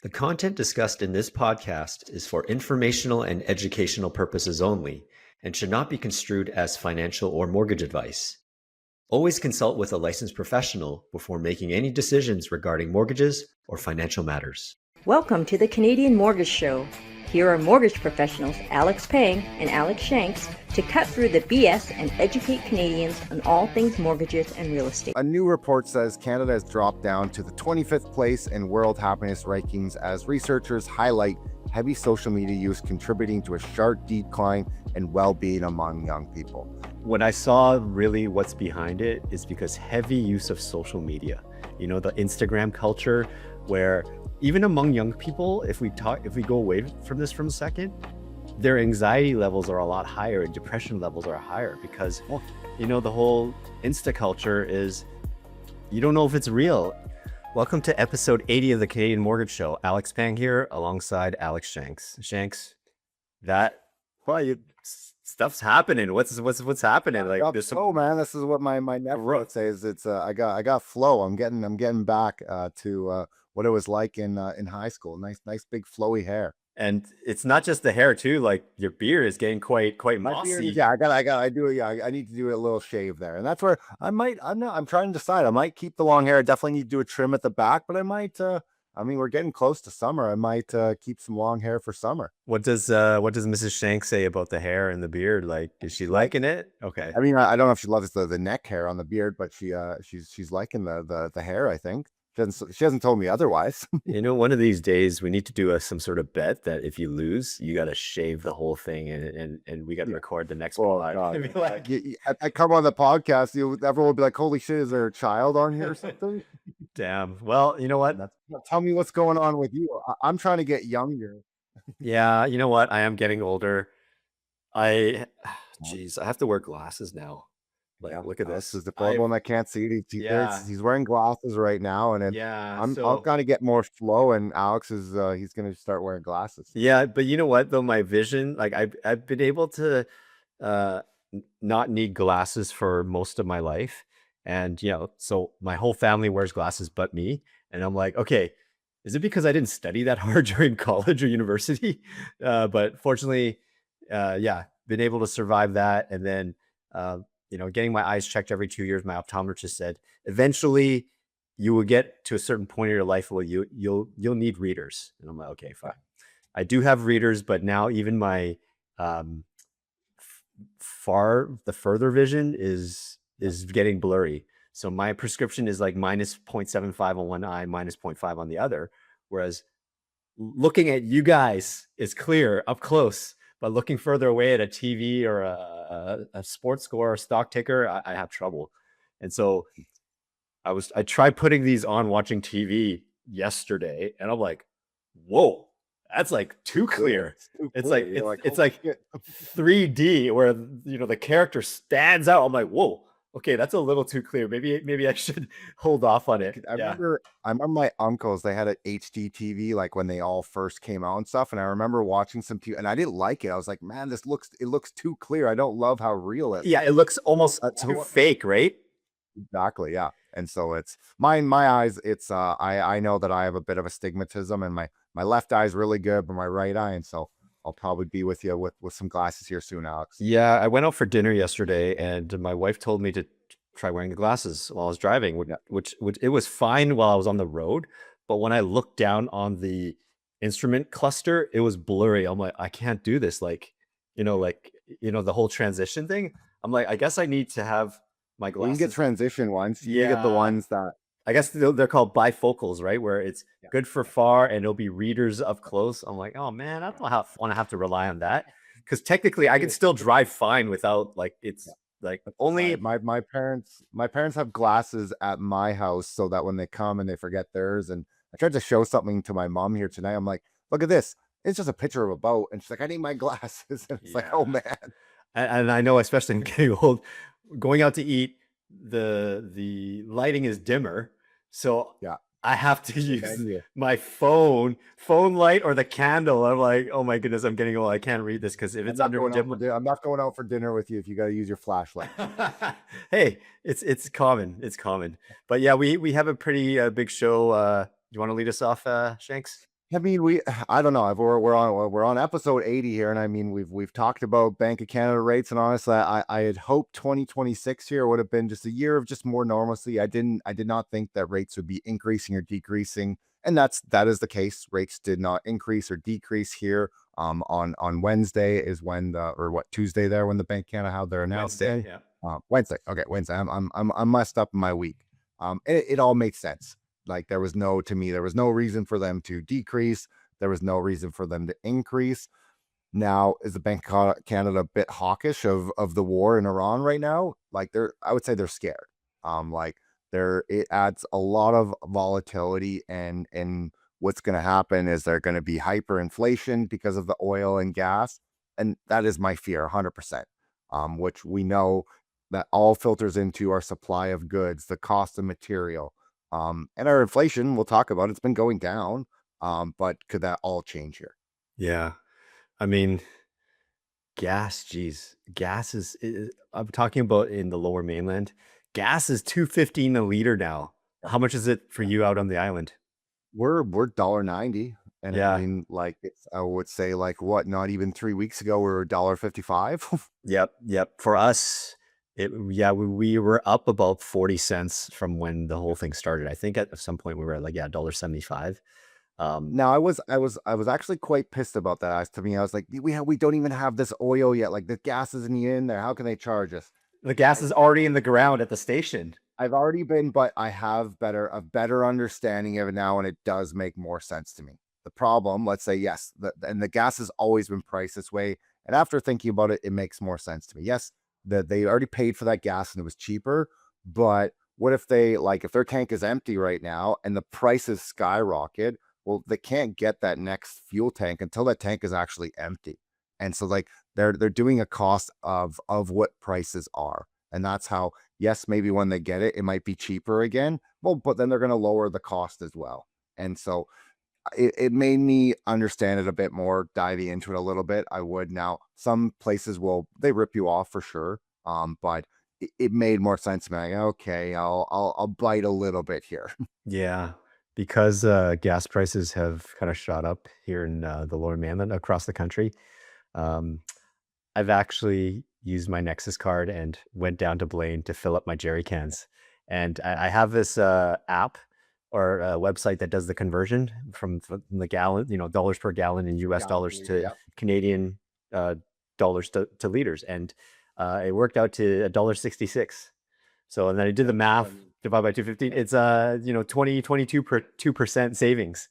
The content discussed in this podcast is for informational and educational purposes only and should not be construed as financial or mortgage advice. Always consult with a licensed professional before making any decisions regarding mortgages or financial matters. Welcome to the Canadian Mortgage Show. Here are mortgage professionals Alex Pang and Alex Shanks to cut through the BS and educate Canadians on all things mortgages and real estate. A new report says Canada has dropped down to the 25th place in world happiness rankings as researchers highlight heavy social media use contributing to a sharp decline in well-being among young people. When I saw really what's behind it is because heavy use of social media. You know, the Instagram culture where even among young people, if we go away from this from a second, their anxiety levels are a lot higher and depression levels are higher because, you know, the whole Insta culture is, you don't know if it's real. Welcome to episode 80 of the Canadian Mortgage Show. Alex Pang here alongside Alex Shanks. Shanks, stuff's happening. What's happening? Like there's flow, man. This is what my Netflix says. It's I got flow. I'm getting back to what it was like in high school. Nice big flowy hair. And it's not just the hair too. Like your beard is getting quite mossy. Beard, yeah, I do it. Yeah, I need to do a little shave there, and that's where I'm trying to decide. I might keep the long hair. I definitely need to do a trim at the back, but I might. I mean, we're getting close to summer. I might keep some long hair for summer. What does Mrs. Shanks say about the hair and the beard? Like, is she liking it? Okay. I mean, I don't know if she loves the neck hair on the beard, but she's liking the hair, I think. She hasn't told me otherwise. You know, one of these days we need to do some sort of bet that if you lose, you got to shave the whole thing and we got to record the next one. I come on the podcast, everyone will be like, holy shit, is there a child on here or something? Damn. Well, you know what? Tell me what's going on with you. I'm trying to get younger. Yeah, you know what? I am getting older. I have to wear glasses now. Like, yeah, look at this. Is the problem I can't see. He's wearing glasses right now, and I'm gonna get more flow. And Alex is he's gonna start wearing glasses. Yeah, but you know what though, my vision, like I've been able to not need glasses for most of my life, and you know, so my whole family wears glasses but me, and I'm like, okay, is it because I didn't study that hard during college or university? But fortunately, yeah, been able to survive that, and then. You know, getting my eyes checked every 2 years, my optometrist said, eventually you will get to a certain point in your life where you'll need readers. And I'm like, okay, fine. I do have readers, but now even my the further vision is getting blurry. So my prescription is like minus 0.75 on one eye, minus 0.5 on the other. Whereas looking at you guys is clear up close. But looking further away at a TV or a sports score or stock ticker, I have trouble. And so I tried putting these on watching TV yesterday, and I'm like, whoa, that's like too clear. It's like 3D where you know the character stands out. I'm like, whoa. Okay, that's a little too clear. Maybe I should hold off on it. I remember my uncles, they had an HD TV like when they all first came out and stuff. And I remember watching some TV and I didn't like it. I was like, man, it looks too clear. I don't love how real it is. Yeah, it looks almost too fake, right? Exactly. Yeah. And so it's my eyes, it's I know that I have a bit of astigmatism and my left eye is really good, but my right eye, and so I'll probably be with you with some glasses here soon, Alex. Yeah, I went out for dinner yesterday, and my wife told me to try wearing the glasses while I was driving, which it was fine while I was on the road. But when I looked down on the instrument cluster, it was blurry. I'm like, I can't do this. Like, the whole transition thing. I'm like, I guess I need to have my glasses. You can get transition ones. You get the ones that. I guess they're called bifocals, right? Where it's good for far and it'll be readers up close. I'm like, oh man, I don't want to have to rely on that because technically I can still drive fine without like it's like only my parents have glasses at my house so that when they come and they forget theirs. And I tried to show something to my mom here tonight. I'm like, look at this. It's just a picture of a boat, and she's like, I need my glasses. And it's like, oh man. And I know, especially in getting old, going out to eat, the lighting is dimmer. So yeah, I have to use my phone light or the candle. I'm like, oh my goodness, I'm getting old. I can't read this because if it's under I'm not going out for dinner with you if you got to use your flashlight. Hey, it's common. It's common. But yeah, we have a pretty big show. You want to lead us off, Shanks? I mean, I don't know. We're on episode 80 here, and I mean, we've talked about Bank of Canada rates, and honestly, I had hoped 2026 here would have been just a year of just more normalcy. I did not think that rates would be increasing or decreasing, and that is the case. Rates did not increase or decrease here. On Wednesday is when the or what Tuesday there when the Bank of Canada had their Wednesday, announcement. yeah. Wednesday, okay, Wednesday. I'm messed up in my week. It all makes sense. Like to me, there was no reason for them to decrease. There was no reason for them to increase. Now, is the Bank of Canada a bit hawkish of the war in Iran right now? Like I would say they're scared. Like it adds a lot of volatility, and what's going to happen is they're going to be hyperinflation because of the oil and gas, and that is my fear, 100%. Which we know that all filters into our supply of goods, the cost of material, and our inflation. We'll talk about it's been going down, but could that all change here? Yeah. I mean, gas, geez. I'm talking about in the lower mainland. Gas is 2.15 a liter now. How much is it for you out on the island? We're $1.90, and I Yeah. mean, like I would say, like what? Not even 3 weeks ago, we were $1.55. Yep. Yep. For us, yeah, we were up about 40 cents from when the whole thing started. I think at some point we were at like, yeah, $1.75. Um, Now, I was actually quite pissed about that. To me, I was like, we don't even have this oil yet. Like the gas isn't even in there. How can they charge us? the gas I, is already in the ground at the station. I've already been, but I have a better understanding of it now, and it does make more sense to me. The problem, let's say, yes, and the gas has always been priced this way. And after thinking about it, it makes more sense to me. Yes, that they already paid for that gas and it was cheaper, but what if if their tank is empty right now and the prices skyrocket? Well, they can't get that next fuel tank until that tank is actually empty. And so like they're doing a cost of what prices are. And that's how, yes, maybe when they get it, it might be cheaper again. Well, but then they're going to lower the cost as well. And so it made me understand it a bit more, diving into it a little bit. I would now, some places they rip you off for sure. But it made more sense to me. Like, okay, I'll bite a little bit here. Yeah, because gas prices have kind of shot up here in the lower mainland across the country. Um, I've actually used my Nexus card and went down to Blaine to fill up my jerry cans. And I have this app or a website that does the conversion from the gallon, dollars per gallon in US Gallon per dollars liter, to yep. Canadian dollars to liters. And it worked out to $1.66. So, and then I did the math, divided by 215. It's 22% savings.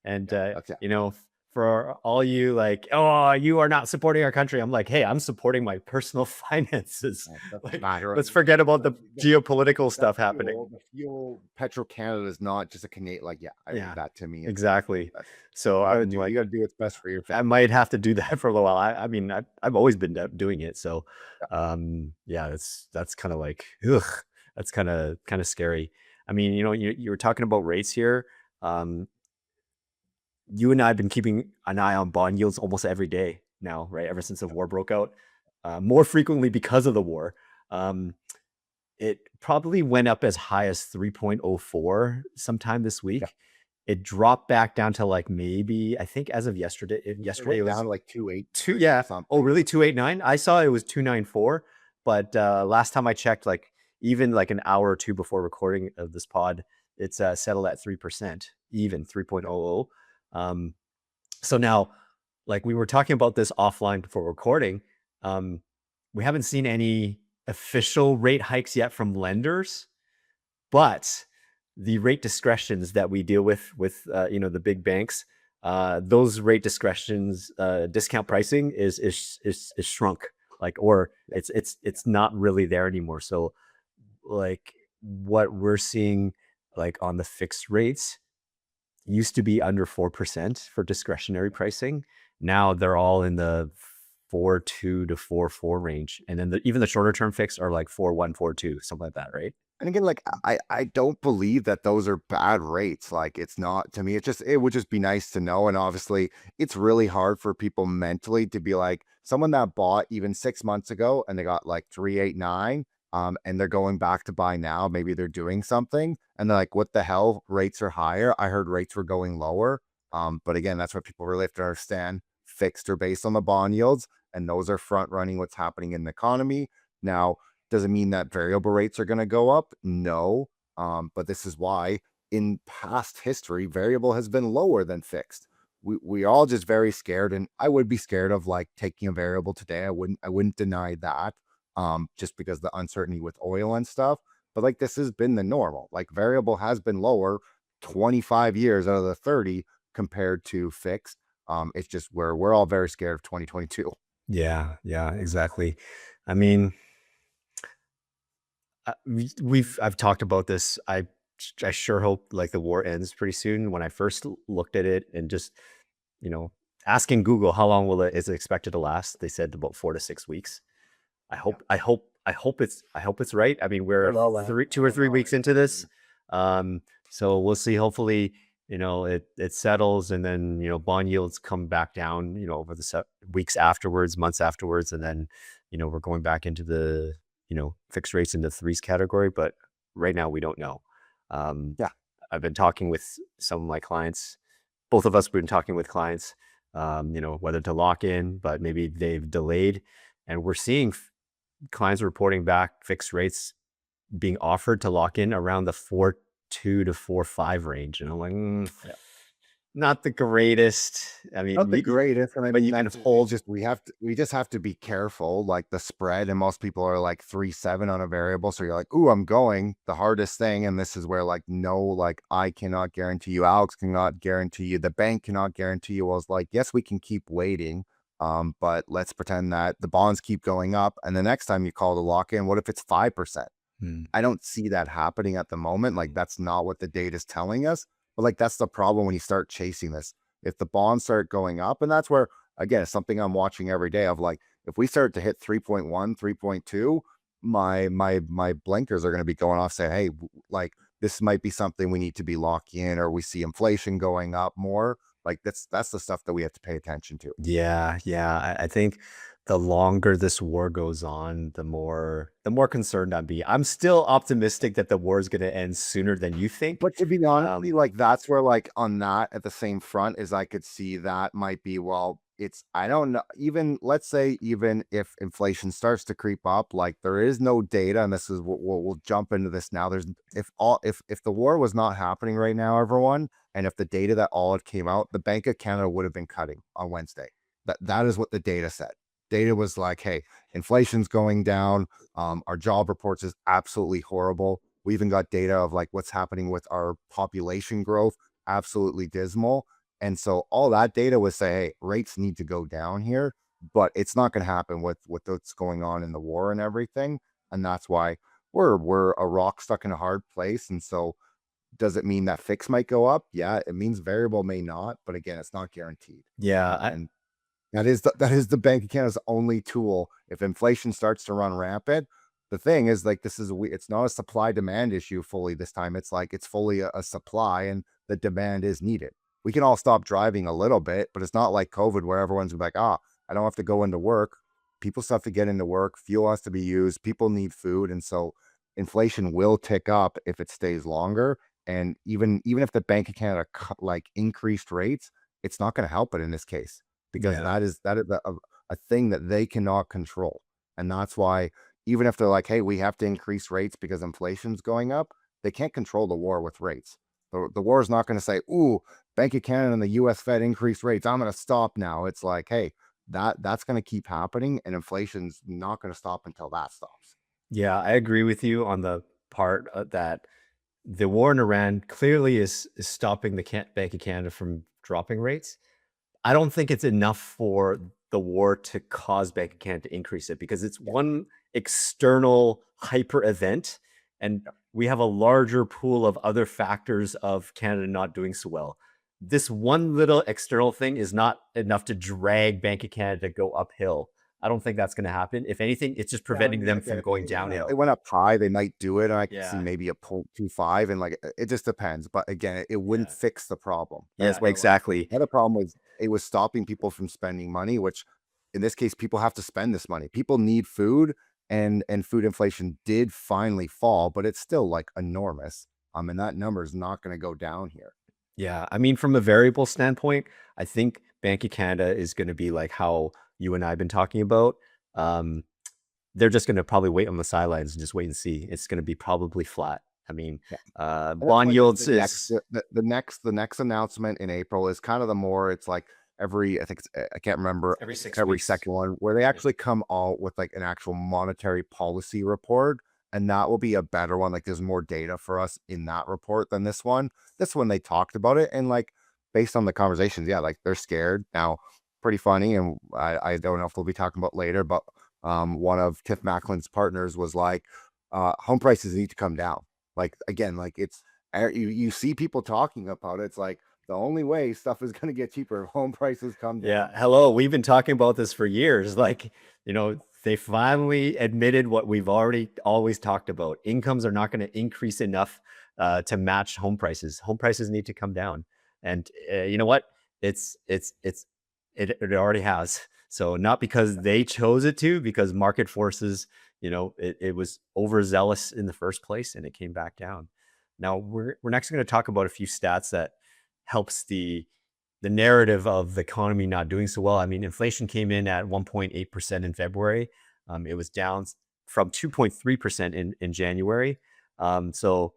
And Yeah, that's it. for all you like, oh, you are not supporting our country. I'm like, hey, I'm supporting my personal finances. Doesn't Like, matter. let's forget about the The, geopolitical stuff happening. the fuel, Petro Canada is not just a Canadian. Like, yeah, Yeah, that to me is exactly. that's So I'm like, you got to do what's best for your I family. might have to do that for a little while. I mean, I've always been doing it. So, yeah, that's kind of like, ugh, that's kind of scary. I mean, you were talking about rates here. Um, you and I have been keeping an eye on bond yields almost every day now, right? Ever since the war broke out, more frequently because of the war. Um, it probably went up as high as 3.04 sometime this Yeah, week. It dropped back down to like maybe, I think as of yesterday, it yesterday it went down was to like 289 two. or Yeah. Oh, something. really? 289. I saw it was 294, but last time I checked, like even like an hour or two before recording of this pod, it's settled at 3%, even 3.00. Um, so now, like we were talking about this offline before recording, um, we haven't seen any official rate hikes yet from lenders, but the rate discretions that we deal with the big banks, those rate discretions, discount pricing is shrunk, like, or Yeah, it's not really there anymore. So like what we're seeing like on the fixed rates used to be under 4% for discretionary pricing. Now they're all in the 4.2 to 4.4 range. And then even the shorter term fixed are like 4.1, 4.2, something like that, right? and again, like I don't believe that those are bad rates. Like it's not to me. It would just be nice to know. And obviously, it's really hard for people mentally to be like someone that bought even 6 months ago and they got like 389. And they're going back to buy now. Maybe they're doing something, and they're like, "What the hell? Rates are higher. I heard rates were going lower." But again, that's what people really have to understand. Fixed are based on the bond yields, and those are front running what's happening in the economy. Now, does it mean that variable rates are going to go up? No. But this is why in past history, variable has been lower than fixed. We all just very scared, and I would be scared of like taking a variable today. I wouldn't deny that. Just because the uncertainty with oil and stuff. But like this has been the normal. Like variable has been lower 25 years out of the 30 compared to fixed. It's just we're all very scared of 2022. Yeah, yeah, exactly. I mean, I've talked about this. I sure hope like the war ends pretty soon. When I first looked at it and just, you know, asking Google how long will it is it expected to last, they said about 4 to 6 weeks. I Yeah. hope I hope I hope it's right. I mean, we're Well, that- 2 or 3 weeks into this. Um, so we'll see. Hopefully, it settles, and then bond yields come back down, over the weeks afterwards, months afterwards, and then we're going back into the fixed rates in the threes category. But right now we don't know. Um, Yeah. I've been talking with some of my clients. Both of us have been talking with clients, whether to lock in, but maybe they've delayed, and we're seeing clients reporting back fixed rates being offered to lock in around the 4.2 to 4.5 range. And I'm like, Yeah. not the greatest. I mean, Not the greatest, and I but mean you can that's hold. just we just have to be careful. Like the spread, and most people are like 3.7 on a variable. So you're like, ooh, I'm going the hardest thing. And this is where like no, like I cannot guarantee you, Alex cannot guarantee you, the bank cannot guarantee you. Well, it's like, yes, we can keep waiting. But let's pretend that the bonds keep going up, and the next time you call to lock in, what if it's 5%? Hmm. I don't see that happening at the moment. Like that's not what the data is telling us. But like that's the problem when you start chasing this. If the bonds start going up, and that's where again it's something I'm watching every day of like if we start to hit 3.1, 3.2, my blinkers are going to be going off saying, hey, like this might be something we need to be locked in, or we see inflation going up more. Like that's the stuff that we have to pay attention to. Yeah, yeah. I think the longer this war goes on, the more concerned I'd be. I'm still optimistic that the war is going to end sooner than you think. But to be honestly, Um, like that's where like on that at the same front is I could see that might be well, it's I don't know, even let's say even if inflation starts to creep up, like there is no data, and this is what we'll jump into this now. There's if the war was not happening right now, everyone, and if the data that all it came out, the Bank of Canada would have been cutting on Wednesday. That is what the data said. Data was like, hey, inflation's going down. Our job reports is absolutely horrible. We even got data of like what's happening with our population growth, absolutely dismal. And so all that data was say, hey, rates need to go down here, but it's not going to happen with what's going on in the war and everything. And that's why we're a rock stuck in a hard place. And so does it mean that fix might go up? Yeah, it means variable may not, but again, it's not guaranteed. yeah, And that is the Bank of Canada's only tool. If inflation starts to run rampant, the thing is like this is it's not a supply demand issue fully this time. It's like it's fully a supply, and the demand is needed. We can all stop driving a little bit, but it's not like COVID where everyone's like, I don't have to go into work. People still have to get into work. Fuel has to be used. People need food, and so inflation will tick up if it stays longer. And even if the Bank of Canada like increased rates, it's not going to help it in this case because yeah. that is a thing that they cannot control. And that's why even if they're like, hey, we have to increase rates because inflation's going up, they can't control the war with rates. The war is not going to say, ooh, Bank of Canada and the US Fed increased rates, I'm going to stop now. It's like, hey, that's going to keep happening, and inflation's not going to stop until that stops. Yeah, I agree with you on the part that the war in Iran clearly is stopping the Bank of Canada from dropping rates. I don't think it's enough for the war to cause Bank of Canada to increase it because it's Yeah. one external hyper event, and we have a larger pool of other factors of Canada not doing so well. This one little external thing is not enough to drag Bank of Canada to go uphill. I don't think that's going to happen. If anything, it's just Yeah, I preventing mean, them again, from if going they downhill. went up high, they might do it. And I could see Yeah, maybe a 0.25, and like it just depends. But again, it wouldn't yeah, fix the problem. yeah, That's where like exactly. the other problem was it was stopping people from spending money, which in this case, people have to spend this money. People need food, and food inflation did finally fall, but it's still like enormous. And that number is not going to go down here. Yeah, I mean, from a variable standpoint, I think Bank of Canada is going to be like how you and I have been talking about. Um, they're just going to probably wait on the sidelines and just wait and see. It's going to be probably flat. I mean, Yeah. And that's bond why yields the next is the next announcement in April is kind of the more, it's like every, I think it's, I can't remember, every 6 weeks. second one where they actually come out with like an actual monetary policy report, and that will be a better one. Like there's more data for us in that report than this one. This one they talked about it, and like based on the conversations, yeah, like they're scared now. Pretty funny, and I don't know if we'll be talking about later, but one of Tiff Macklin's partners was like, home prices need to come down. Like again, like it's, you see people talking about it. It's like the only way stuff is going to get cheaper if home prices come down. Yeah, hello. We've been talking about this for years. Like, they finally admitted what we've already always talked about. Incomes are not going to increase enough to match home prices. Home prices need to come down. And you know what? It already has. So not because they chose it to, because market forces, it was overzealous in the first place and it came back down. Now we're next going to talk about a few stats that helps the narrative of the economy not doing so well. I mean, inflation came in at 1.8% in February. It was down from 2.3% in January. So,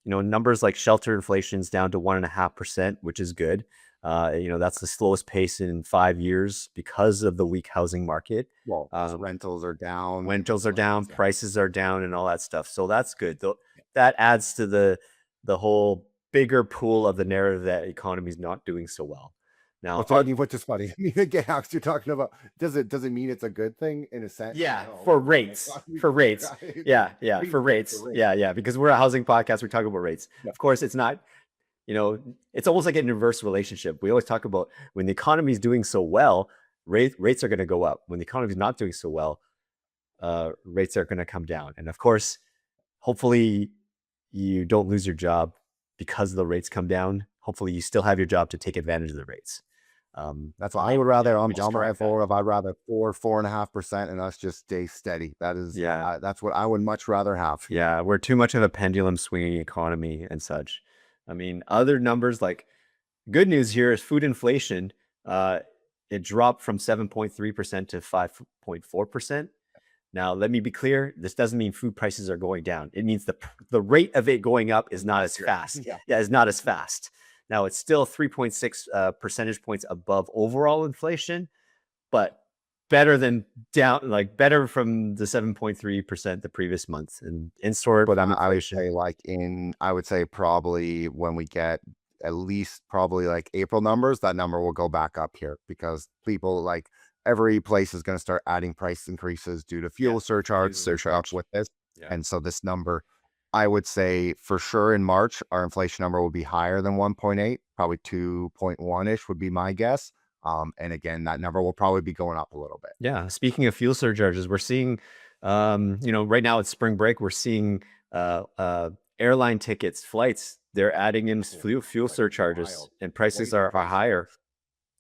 numbers like shelter inflation is down to 1.5%, which is good. That's the slowest pace in 5 years because of the weak housing market. Well, rentals are down, prices are down, and all that stuff. So that's good. That adds to the whole bigger pool of the narrative that economy is not doing so well. Now, which is funny. I mean, again, Alex, you're talking about, does it mean it's a good thing in a sense? yeah, No. for rates, for rates. Yeah, for rates. rates. Yeah, because we're a housing podcast. We talk about rates. Yeah. Of course, it's not. It's almost like an inverse relationship. We always talk about when the economy is doing so well, rates are going to go up. When the economy is not doing so well, rates are going to come down. And of course, hopefully, you don't lose your job because the rates come down. Hopefully, you still have your job to take advantage of the rates. That's why I would rather, I'm right for, if I'd rather 4.5%, and us just stay steady. That is, that's what I would much rather have. Yeah, we're too much of a pendulum swinging economy and such. I mean, other numbers, like, good news here is food inflation. It dropped from 7.3% to 5.4%. Now, let me be clear. This doesn't mean food prices are going down. It means the rate of it going up is not as fast. Yeah, it's not as fast. Now, it's still 3.6 percentage points above overall inflation, but better from the 7.3% the previous month in store. But I would say probably when we get at least probably like April numbers, that number will go back up here, because people, like, every place is going to start adding price increases due to fuel surcharge with this. Yeah. And so this number, I would say for sure in March, our inflation number will be higher than 1.8, probably 2.1-ish would be my guess. And again, that number will probably be going up a little bit. Yeah. Speaking of fuel surcharges, we're seeing, right now it's spring break, we're seeing airline tickets, flights, they're adding in fuel surcharges, and prices are higher.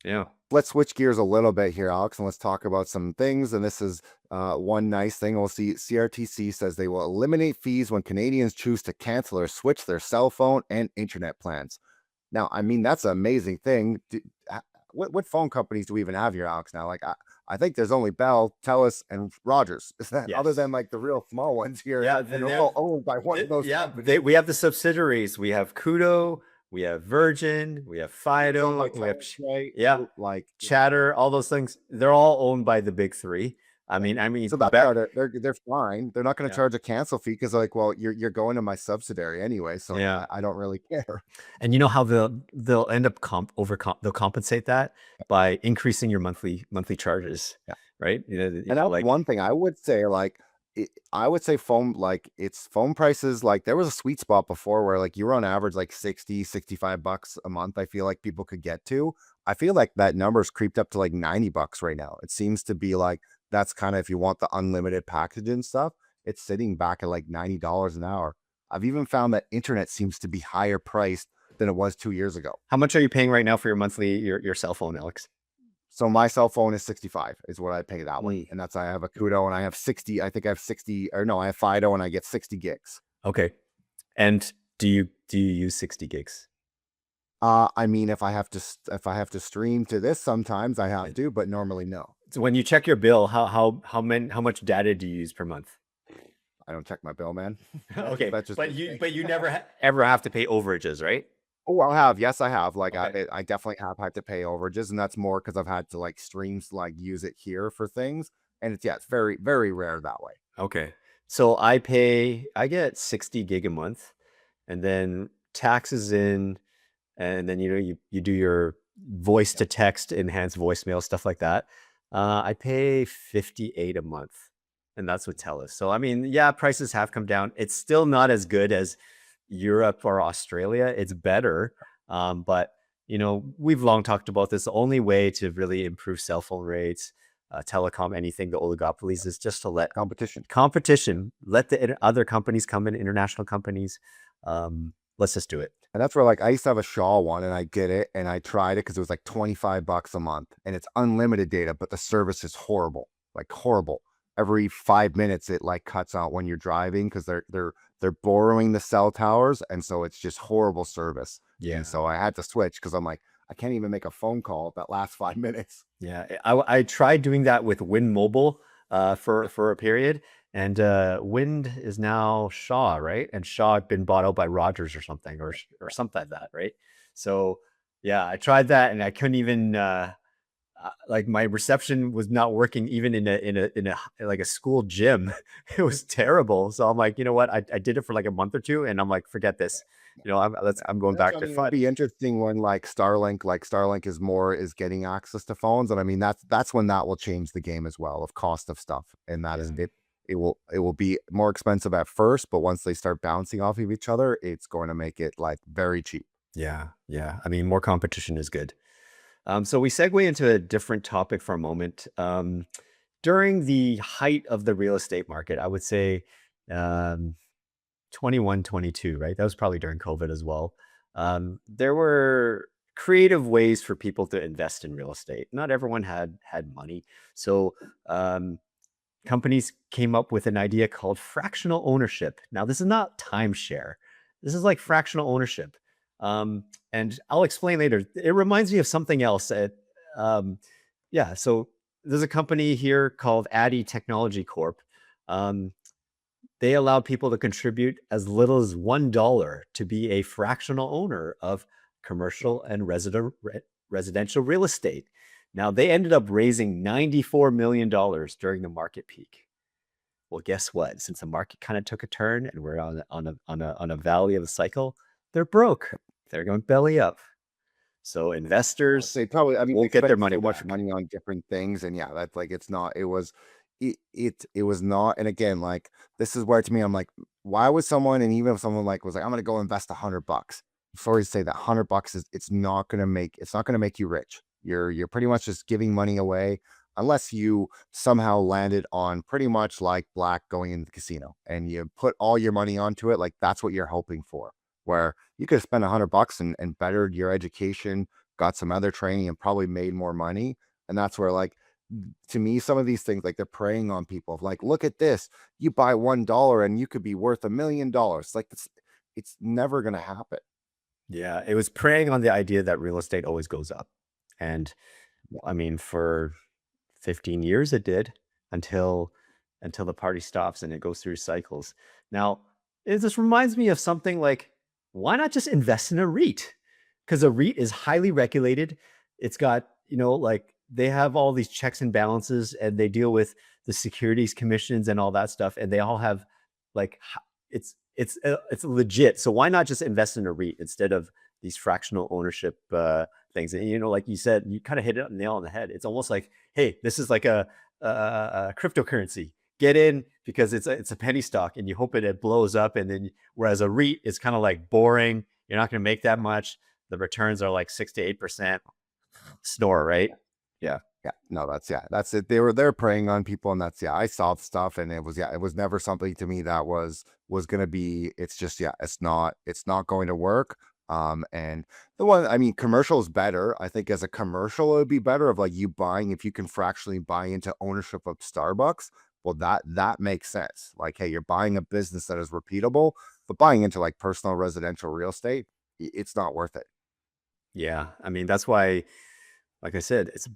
Yeah. Let's switch gears a little bit here, Alex, and let's talk about some things. And this is one nice thing. We'll see CRTC says they will eliminate fees when Canadians choose to cancel or switch their cell phone and internet plans. Now, I mean, that's an amazing thing. What phone companies do we even have here, Alex, now? Like, I think there's only Bell, TELUS, and Rogers. Is that other than like the real small ones here? Yeah, they're all owned by one of those. Yeah, we have the subsidiaries. We have Kudo, we have Virgin, we have Fido, we have like Chatter, all those things. They're all owned by the big three. I mean, so they're fine. They're not going to charge a cancel fee because, like, well, you're going to my subsidiary anyway, so I don't really care. And you know how they'll end up they'll compensate that by increasing your monthly charges, right? And that's one thing I would say, like, I would say phone prices, like, there was a sweet spot before where, like, you were on average like $60-65 a month. I feel like people could get to. I feel like that number's creeped up to like $90 right now. It seems to be like, that's kind of, if you want the unlimited package and stuff, it's sitting back at like $90 an hour. I've even found that internet seems to be higher priced than it was 2 years ago. How much are you paying right now for your monthly, your cell phone, Alex? So my cell phone is $65 is what I pay that way. And that's, I have a Kudo and I have 60, I think I have 60, or no, I have Fido and I get 60 gigs. Okay. And do you use 60 gigs? I mean, if I have to stream to this, sometimes I have to, but normally no. So when you check your bill, how much data do you use per month? I don't check my bill, man. Okay, That's just but you never ever have to pay overages, right? Oh, I have. Yes, I have. Like Okay. I definitely have had to pay overages, and that's more because I've had to like streams like use it here for things, and it's yeah, it's very very rare that way. Okay. So I get 60 gig a month, and then taxes in, and then you do your voice Yeah. to text, enhanced voicemail, stuff like that. I pay 58 a month, and that's with TELUS. So I mean, yeah, prices have come down. It's still not as good as Europe or Australia. It's better, but we've long talked about this. The only way to really improve cell phone rates, telecom, anything, the oligopolies, is just to let Competition. competition, let the other companies come in, international companies. Let's just do it. And that's where like I used to have a Shaw one and I get it and I tried it because it was like 25 bucks a month and it's unlimited data, but the service is horrible, like horrible. Every 5 minutes it like cuts out when you're driving because they're borrowing the cell towers, and so it's just horrible service. And Yeah. so I had to switch because I'm like, I can't even make a phone call that lasts 5 minutes. Yeah, I tried doing that with Wind Mobile for a period, and Wind is now Shaw, right? And Shaw had been bought out by Rogers or something, or something like that, right? So yeah, I tried that, and I couldn't even like my reception was not working even in a like a school gym. It was terrible. So I'm like, you know what? I did it for like a month or two, and I'm like, forget this. I'm going That's, back I to mean, it'll FUT. be interesting when like Starlink is getting access to phones, and I mean that's when that will change the game as well of cost of stuff, and that is Yeah. it will be more expensive at first, but once they start bouncing off of each other, it's going to make it like very cheap. Yeah, yeah. I mean, more competition is good. So we segue into a different topic for a moment. During the height of the real estate market, I would say um, 21, 22, right? That was probably during COVID as well. There were creative ways for people to invest in real estate. Not everyone had money, so um, companies came up with an idea called fractional ownership. Now, this is not timeshare. This is like fractional ownership. Um, and I'll explain later. It reminds me of something else. Um, yeah, so there's a company here called Addy Technology Corp. Um, they allowed people to contribute as little as $1 to be a fractional owner of commercial and residential real estate. Now, they ended up raising $94 million during the market peak. Well, guess what? Since the market kind of took a turn and we're on a valley of the cycle, they're broke. They're going belly up. So investors They probably, I mean, they won't get their spent money so much back. money on different things, and yeah, that's like it's not. It was not. And again, like this is where to me, I'm like, why would someone, and even if someone like was like, I'm gonna go invest $100. I'm sorry to say that $100 is it's not gonna make you rich. You're pretty much just giving money away unless you somehow landed on pretty much like black going into the casino and you put all your money onto it. Like that's what you're hoping for. Where you could spend $100 and bettered your education, got some other training, and probably made more money. And that's where like to me, some of these things like they're preying on people of like, look at this, you buy $1 and you could be worth $1 million. Like it's never gonna happen. Yeah, it was preying on the idea that real estate always goes up. And I mean, for 15 years it did until the party stops and it goes through cycles. Now, this reminds me of something like, why not just invest in a REIT? Because a REIT is highly regulated. It's got, like they have all these checks and balances and they deal with the securities commissions and all that stuff. And they all have like, it's legit. So why not just invest in a REIT instead of these fractional ownership things? And, like you said, you kind of hit it nail on the head. It's almost like, hey, this is like a cryptocurrency. Get in because it's a penny stock, and you hope it blows up. And then, whereas a REIT is kind of like boring, you're not going to make that much. The returns are like 6 to 8%. Snore, right? Yeah, Yeah, no, that's it. They're preying on people, and that's I saw the stuff, and it was never something to me that was gonna be. It's just it's not going to work. And the one, I mean, commercial is better. I think as a commercial, it would be better of like you buying if you can fractionally buy into ownership of Starbucks. Well, that makes sense. Like, hey, you're buying a business that is repeatable, but buying into like personal residential real estate, it's not worth it. Yeah. I mean, that's why, like I said, it's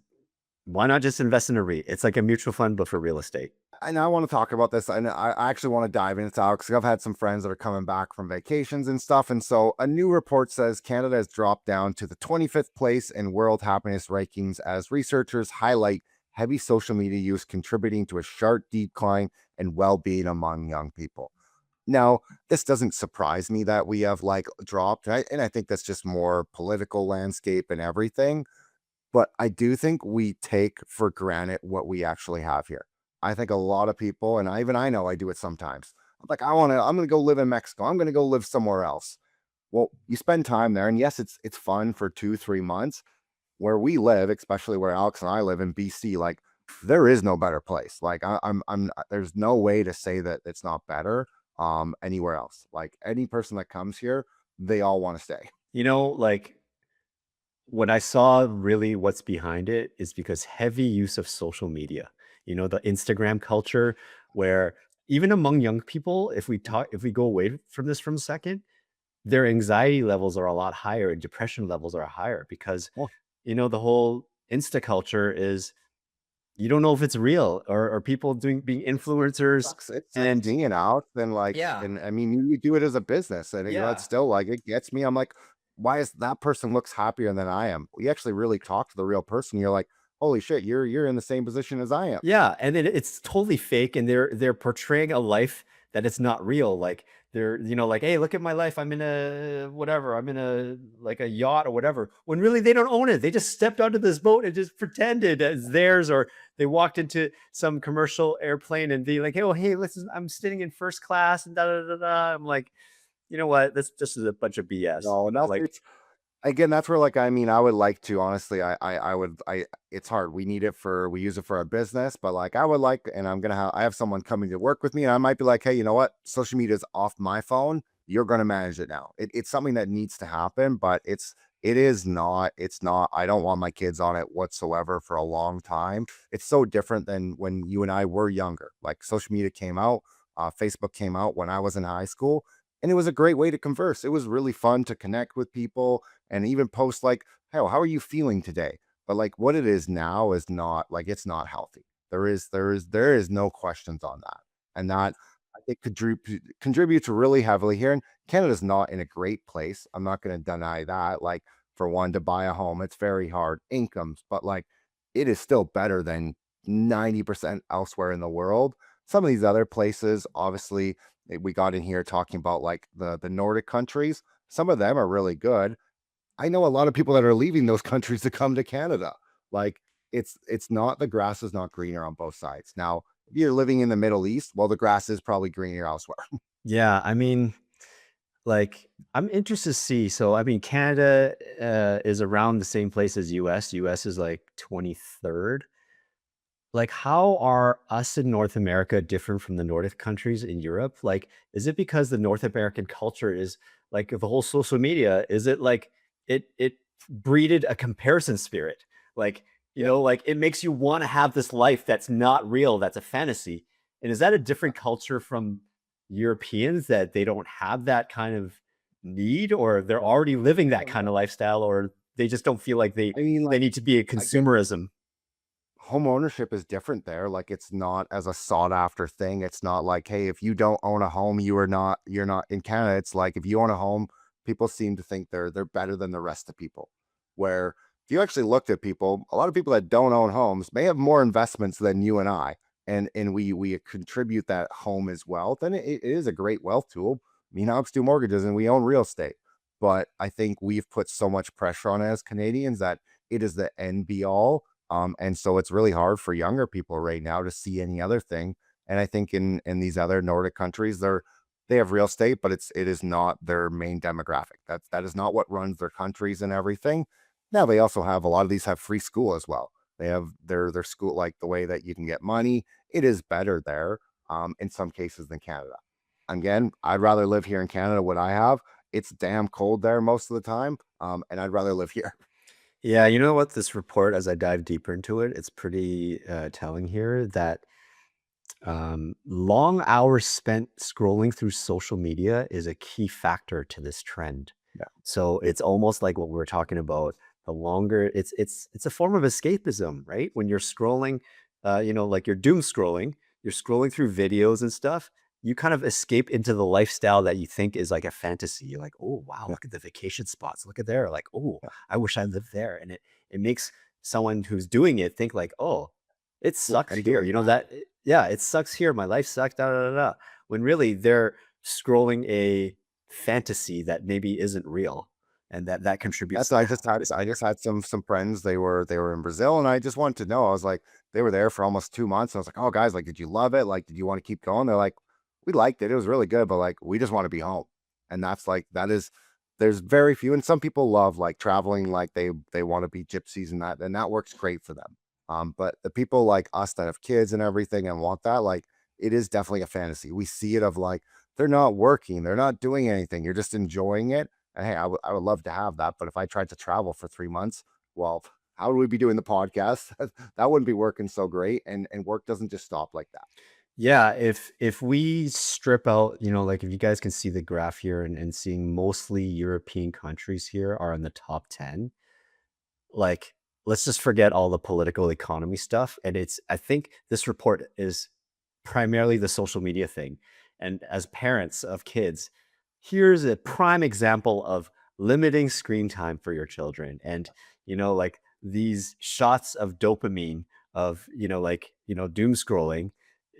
why not just invest in a REIT? It's like a mutual fund, but for real estate. And I want to talk about this. And I actually want to dive into it because I've had some friends that are coming back from vacations and stuff. And so a new report says Canada has dropped down to the 25th place in world happiness rankings as researchers highlight heavy social media use contributing to a sharp decline in well-being among young people. Now, this doesn't surprise me that we have like dropped, and I think that's just more political landscape and everything. But I do think we take for granted what we actually have here. I think a lot of people, and I know I do it sometimes. I'm like, I'm gonna go live in Mexico. I'm gonna go live somewhere else. Well, you spend time there, and yes, it's fun for 2, 3 months. Where we live, especially where Alex and I live in BC, like there is no better place. Like there's no way to say that it's not better anywhere else. Like any person that comes here, they all want to stay. Like when I saw really what's behind it is because heavy use of social media, the Instagram culture, where even among young people, if we go away from this for a second, their anxiety levels are a lot higher and depression levels are higher because, Well, the whole Insta culture is you don't know if it's real or people being influencers. it sucks And in and out. Then like, yeah, and I mean, you do it as a business, and it's yeah. still like it gets me. I'm like, why is that person looks happier than I am? We actually really talk to the real person. You're like, holy shit, you're in the same position as I am. Yeah, and then it's totally fake, and they're portraying a life that it's not real. Like they're, like, hey, look at my life. I'm in a whatever. I'm in a like a yacht or whatever. When really they don't own it. They just stepped onto this boat and just pretended as theirs, or they walked into some commercial airplane and be like, oh, hey, listen, I'm sitting in first class and da da da da. I'm like, you know what? This just is a bunch of BS. No, Like, nothing. Again, that's where like I mean, I would like to honestly, I would I it's hard. We use it for our business, but like I would like, and I have someone coming to work with me, and I might be like, hey, you know what? Social media is off my phone. You're gonna manage it now. It's something that needs to happen, but it's not. I don't want my kids on it whatsoever for a long time. It's so different than when you and I were younger. Like social media came out, Facebook came out when I was in high school, and it was a great way to converse. It was really fun to connect with people and even post like, "Hell, how are you feeling today?" But like what it is now is not like it's not healthy. There is no questions on that, and that I think contributes really heavily here. And Canada's not in a great place. I'm not going to deny that. Like for one, to buy a home, it's very hard incomes, but like it is still better than 90% elsewhere in the world. Some of these other places, obviously, we got in here talking about like the Nordic countries. Some of them are really good. I know a lot of people that are leaving those countries to come to Canada. Like it's not the grass is not greener on both sides. Now, if you're living in the Middle East, well, the grass is probably greener elsewhere. yeah, I mean, like I'm interested to see. So I mean, Canada is around the same place as US. US is like 23rd. Like, how are us in North America different from the Nordic countries in Europe? Like, is it because the North American culture is like the whole social media? Is it like it breeded a comparison spirit? Like, Yeah. like it makes you want to have this life that's not real, that's a fantasy. And is that a different culture from Europeans that they don't have that kind of need, or they're already living that kind of lifestyle, or they just don't feel like they I mean, they like need to be a I get consumerism? home ownership is different there. Like it's not as a sought after thing. It's not like, hey, if you don't own a home, you're not in Canada. It's like if you own a home, people seem to think they're better than the rest of people. Where if you actually looked at people, a lot of people that don't own homes may have more investments than you and I. And we contribute that home as wealth. And it is a great wealth tool. Me and Alex do mortgages and we own real estate. But I think we've put so much pressure on it as Canadians that it is the end be all, and so it's really hard for younger people right now to see any other thing. And I think in these other Nordic countries, they have real estate, but it is not their main demographic. That is not what runs their countries and everything. Now they also have a lot of these have free school as well. They have their school like the way that you can get money. It is better there, in some cases than Canada. Again, I'd rather live here in Canada. What I have, it's damn cold there most of the time, and I'd rather live here. Yeah, you know what? This report, as I dive deeper into it, it's pretty telling here that long hours spent scrolling through social media is a key factor to this trend. Yeah. So it's almost like what we were talking about. The longer it's a form of escapism, right? When you're scrolling, like you're doom scrolling, you're scrolling through videos and stuff. You kind of escape into the lifestyle that you think is like a fantasy. You're like, oh wow, Yeah. look at the vacation spots. Look at there. Like, oh, Yeah. I wish I lived there. And it makes someone who's doing it think like, oh, it What sucks are you here. doing? You know that yeah, it sucks here. My life sucks. Da da da da. When really they're scrolling a fantasy that maybe isn't real, and that contributes That's to the I happiness. just had some friends. They were in Brazil, and I just wanted to know. I was like, they were there for almost 2 months. I was like, oh guys, like, did you love it? Like, did you want to keep going? They're like, we liked it. It was really good, but like, we just want to be home. And that's like that is. There's very few, and some people love like traveling, like they want to be gypsies and that works great for them. But the people like us that have kids and everything and want that, like, it is definitely a fantasy. We see it of like they're not working, they're not doing anything. You're just enjoying it, and hey, I would love to have that. But if I tried to travel for 3 months, well, how would we be doing the podcast? That wouldn't be working so great. And work doesn't just stop like that. Yeah, if we strip out, like if you guys can see the graph here and seeing mostly European countries here are in the top 10, like let's just forget all the political economy stuff. And I think this report is primarily the social media thing. And as parents of kids, here's a prime example of limiting screen time for your children. And, like these shots of dopamine of, doom scrolling,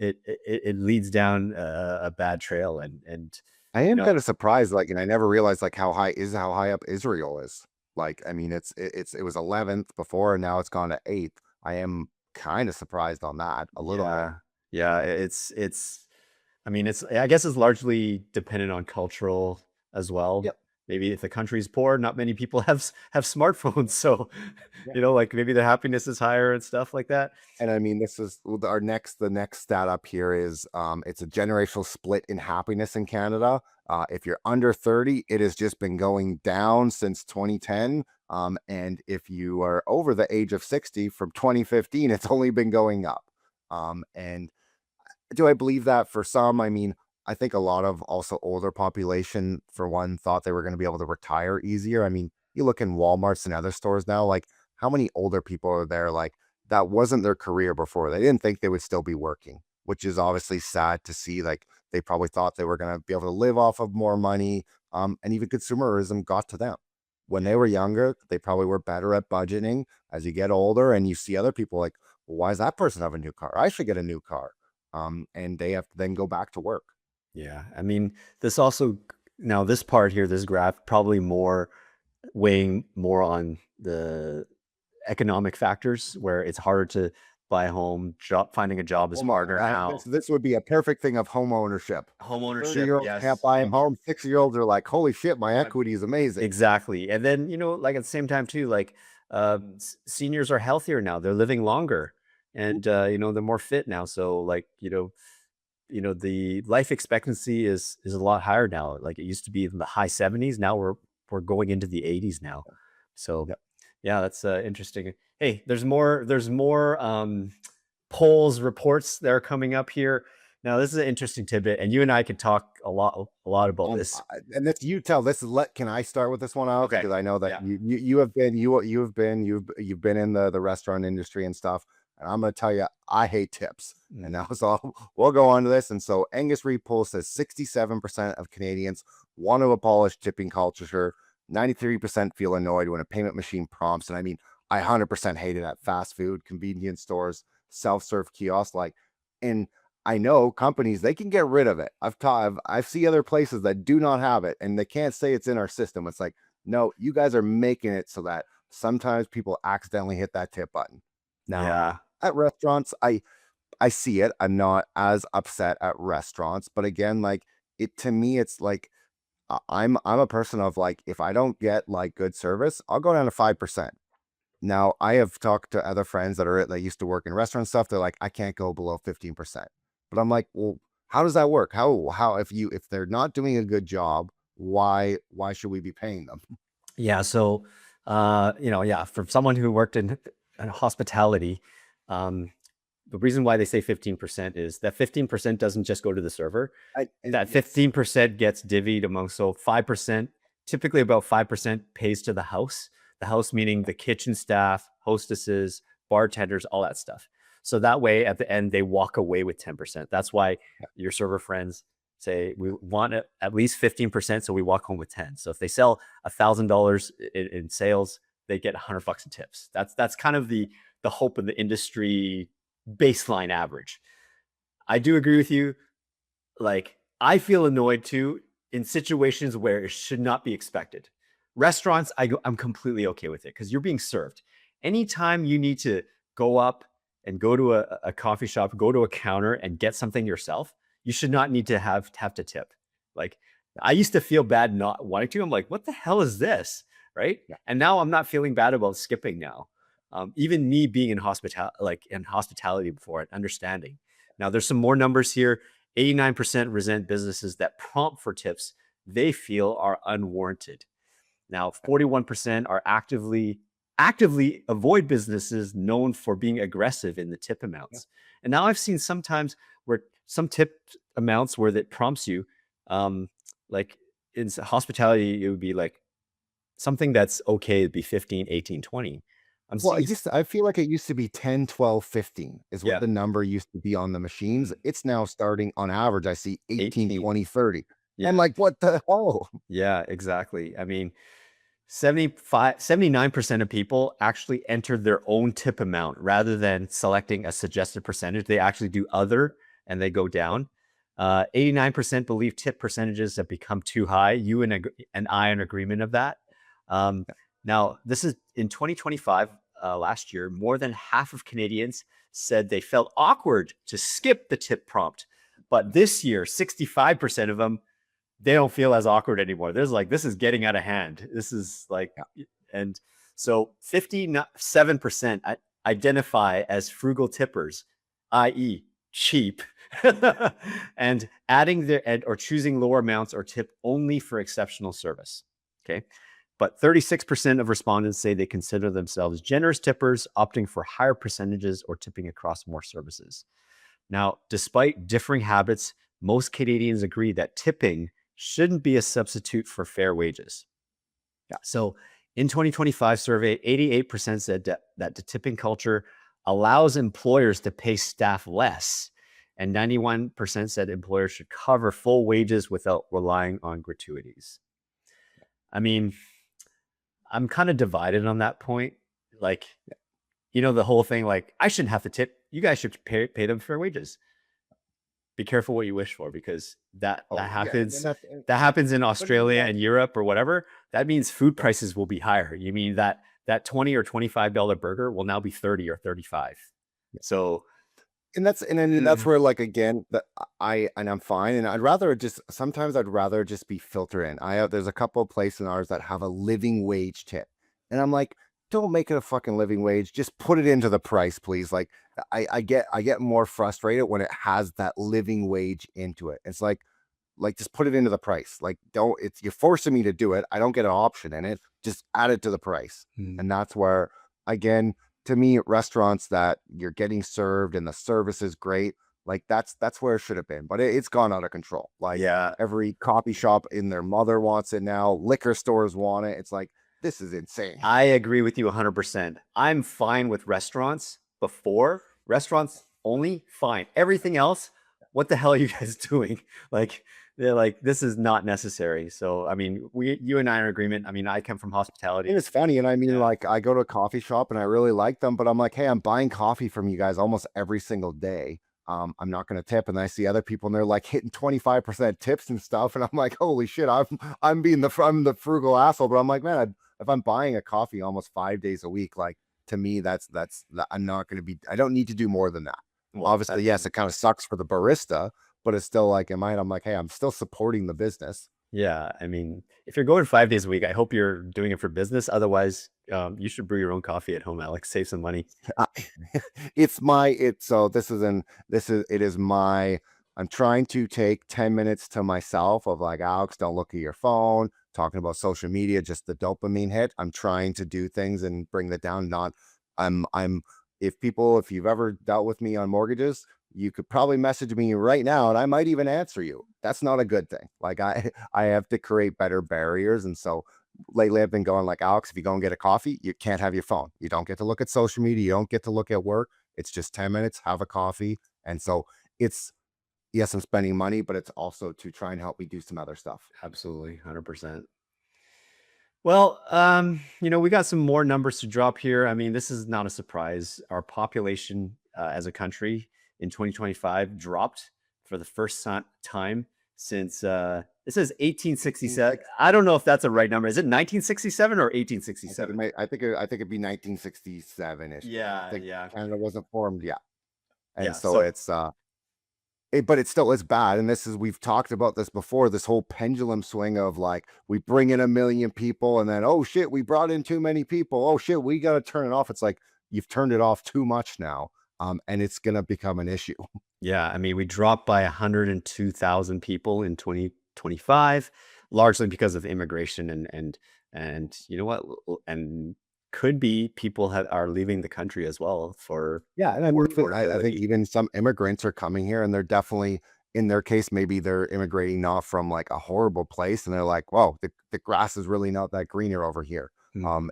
it leads down a bad trail. And, I you am know, kind of surprised, like, and I never realized like how high up Israel is. Like, I mean, it was 11th before, and now it's gone to 8th. I am kind of surprised on that a little bit. yeah, yeah, I mean, I guess it's largely dependent on cultural as well. Yep. Maybe if the country's poor, not many people have smartphones, so Yeah. like maybe the happiness is higher and stuff like that. And I mean, this is the next stat up here is it's a generational split in happiness in Canada. If you're under 30, it has just been going down since 2010. And if you are over the age of 60 from 2015, it's only been going up. And do I believe that for some? I mean, I think a lot of also older population, for one, thought they were going to be able to retire easier. I mean, you look in Walmarts and other stores now, like how many older people are there? Like that wasn't their career before. They didn't think they would still be working, which is obviously sad to see. Like they probably thought they were going to be able to live off of more money. And even consumerism got to them. When they were younger, they probably were better at budgeting. As you get older and you see other people like, well, why does that person have a new car? I should get a new car, and they have to then go back to work. Yeah, I mean, this also now this part here, this graph probably more weighing more on the economic factors where it's harder to buy a home, finding a job is Home, harder this now. this would be a perfect thing of home ownership. Home 30 ownership, year olds can't yes. buy a home. 60-year-olds are like, holy shit, my equity is amazing. Exactly. And then, like at the same time too, like seniors are healthier now. They're living longer and they're more fit now. So like, the life expectancy is a lot higher now. Like it used to be in the high 70s. Now we're going into the 80s now. So Yep. yeah, that's interesting. Hey, there's more polls reports that are coming up here. Now this is an interesting tidbit, and you and I could talk a lot about this. And this you tell this is let can I start with this one, Alex? Okay. Because I know that Yeah. you have been you've been in the restaurant industry and stuff. And I'm gonna tell you, I hate tips. Mm. And now so we'll go on to this. And so Angus Reid poll says 67% of Canadians want to abolish tipping culture. 93% feel annoyed when a payment machine prompts. And I mean, I 100% hate it at fast food, convenience stores, self-serve kiosks. Like, and I know companies, they can get rid of it. I've seen other places that do not have it and they can't say it's in our system. It's like, no, you guys are making it so that sometimes people accidentally hit that tip button. Now, Yeah. at restaurants, I see it. I'm not as upset at restaurants, but again, like it to me, it's like I'm a person of like if I don't get like good service, I'll go down to 5%. Now, I have talked to other friends that used to work in restaurant stuff. They're like, I can't go below 15%. But I'm like, well, how does that work? How if they're not doing a good job, why should we be paying them? Yeah. So, yeah, for someone who worked in hospitality, um, the reason why they say 15% is that 15% doesn't just go to the server. I, and That yes, 15% gets divvied among, so 5% typically about 5% pays to the house. The house meaning the kitchen staff, hostesses, bartenders, all that stuff. So that way, at the end, they walk away with 10%. That's why your server friends say we want at least 15%, so we walk home with 10. So if they sell $1,000 in sales, they get $100 in tips. That's kind of the hope of the industry baseline average. I do agree with you. Like, I feel annoyed too in situations where it should not be expected. Restaurants, I'm completely okay with it because you're being served. Anytime you need to go up and go to a coffee shop, go to a counter and get something yourself, you should not need to have to tip. Like, I used to feel bad not wanting to. I'm like, what the hell is this? Right. Yeah. And now I'm not feeling bad about skipping now. Even me being in hospitality before and understanding. Now there's some more numbers here. 89% resent businesses that prompt for tips they feel are unwarranted. Now 41% are actively avoid businesses known for being aggressive in the tip amounts. Yeah. And now I've seen sometimes where some tip amounts where that prompts you, like in hospitality, it would be like something that's okay to be 15, 18, 20. I feel like it used to be 10, 12, 15 is what the number used to be on the machines. It's now starting on average. I see 18, 20, 30. Yeah. I'm like, what the hell? Yeah, exactly. I mean, 79% of people actually entered their own tip amount rather than selecting a suggested percentage. They actually do other and they go down. 89% believe tip percentages have become too high. You and I are in agreement of that. Now, this is in 2025, last year, more than half of Canadians said they felt awkward to skip the tip prompt. But this year, 65% of them, they don't feel as awkward anymore. There's like, this is getting out of hand. This is like, and so 57% identify as frugal tippers, i.e. cheap, and adding or choosing lower amounts or tip only for exceptional service. Okay. But 36% of respondents say they consider themselves generous tippers, opting for higher percentages or tipping across more services. Now, despite differing habits, most Canadians agree that tipping shouldn't be a substitute for fair wages. Yeah. So in 2025 survey, 88% said that the tipping culture allows employers to pay staff less, and 91% said employers should cover full wages without relying on gratuities. I mean, I'm kind of divided on that point. Like, the whole thing, like, I shouldn't have to tip. You guys should pay them fair wages. Be careful what you wish for, because that happens. Yeah, that happens in Australia and Europe or whatever. That means food prices will be higher. You mean that $20 or $25 burger will now be 30 or 35. So, and that's where, like, again, I'm fine. And sometimes I'd rather just be filter in. There's a couple of places in ours that have a living wage tip. And I'm like, don't make it a fucking living wage. Just put it into the price, please. Like, I get more frustrated when it has that living wage into it. It's like just put it into the price. Like, you're forcing me to do it. I don't get an option in it. Just add it to the price. And that's where, again, to me, restaurants that you're getting served and the service is great, like that's where it should have been. But it's gone out of control. Like, every coffee shop in their mother wants it now. Liquor stores want it. It's like, this is insane. I agree with you 100%. I'm fine with restaurants before. Restaurants only, fine. Everything else, what the hell are you guys doing? Like, they're like, this is not necessary. So, I mean, you and I are in agreement. I mean, I come from hospitality. And it's funny. And I mean, like, I go to a coffee shop and I really like them, but I'm like, hey, I'm buying coffee from you guys almost every single day. I'm not going to tip. And I see other people and they're like hitting 25% tips and stuff. And I'm like, holy shit, I'm the frugal asshole. But I'm like, man, if I'm buying a coffee almost 5 days a week, like, to me, I'm not going to be, I don't need to do more than that. Well, obviously, yes, it kind of sucks for the barista, but it's still like, I'm like, hey, I'm still supporting the business. Yeah. I mean, if you're going 5 days a week, I hope you're doing it for business. Otherwise, you should brew your own coffee at home, Alex. Save some money. I'm trying to take 10 minutes to myself of like, Alex, don't look at your phone, talking about social media, just the dopamine hit. I'm trying to do things and bring that down. If you've ever dealt with me on mortgages, you could probably message me right now and I might even answer you. That's not a good thing. Like I have to create better barriers. And so lately I've been going like, Alex, if you go and get a coffee, you can't have your phone. You don't get to look at social media. You don't get to look at work. It's just 10 minutes, have a coffee. And so it's, yes, I'm spending money, but it's also to try and help me do some other stuff. Absolutely, 100%. Well, we got some more numbers to drop here. I mean, this is not a surprise. Our population as a country in 2025 dropped for the first time since it says 1867. I don't know if that's a right number. Is it 1967 or 1867? I think it'd be 1967-ish. Yeah, yeah. Canada wasn't formed yet. And Yeah, so it's but it still is bad. And we've talked about this before, this whole pendulum swing of like, we bring in 1 million people and then, oh shit, we brought in too many people. Oh shit, we got to turn it off. It's like, you've turned it off too much now. And it's going to become an issue. Yeah, I mean, we dropped by 102,000 people in 2025, largely because of immigration and you know what, and could be people are leaving the country as well for Yeah. And I mean, I think affordability. even some immigrants are coming here and they're definitely, in their case, maybe they're immigrating not from like a horrible place. And they're like, whoa, the grass is really not that greener over here. Mhm.